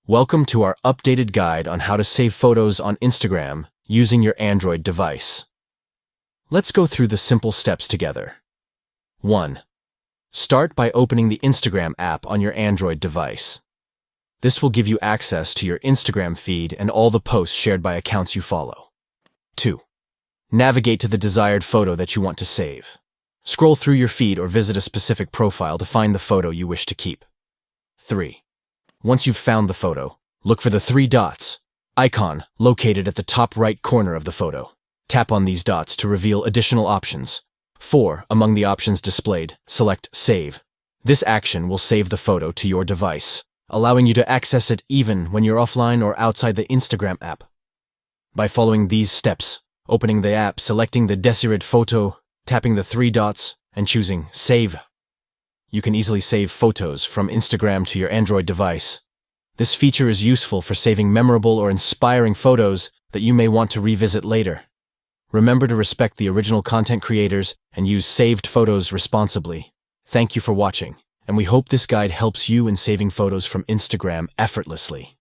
Welcome to our updated guide on how to save photos on Instagram using your Android device. Let's go through the simple steps together. 1. Start by opening the Instagram app on your Android device. This will give you access to your Instagram feed and all the posts shared by accounts you follow. 2. Navigate to the desired photo that you want to save. Scroll through your feed or visit a specific profile to find the photo you wish to keep. 3. Once you've found the photo, look for the three dots icon located at the top right corner of the photo. Tap on these dots to reveal additional options. 4. Among the options displayed, select Save. This action will save the photo to your device, allowing you to access it even when you're offline or outside the Instagram app. By following these steps, opening the app, selecting the desired photo, tapping the three dots, and choosing Save, you can easily save photos from Instagram to your Android device. This feature is useful for saving memorable or inspiring photos that you may want to revisit later. Remember to respect the original content creators and use saved photos responsibly. Thank you for watching, and we hope this guide helps you in saving photos from Instagram effortlessly.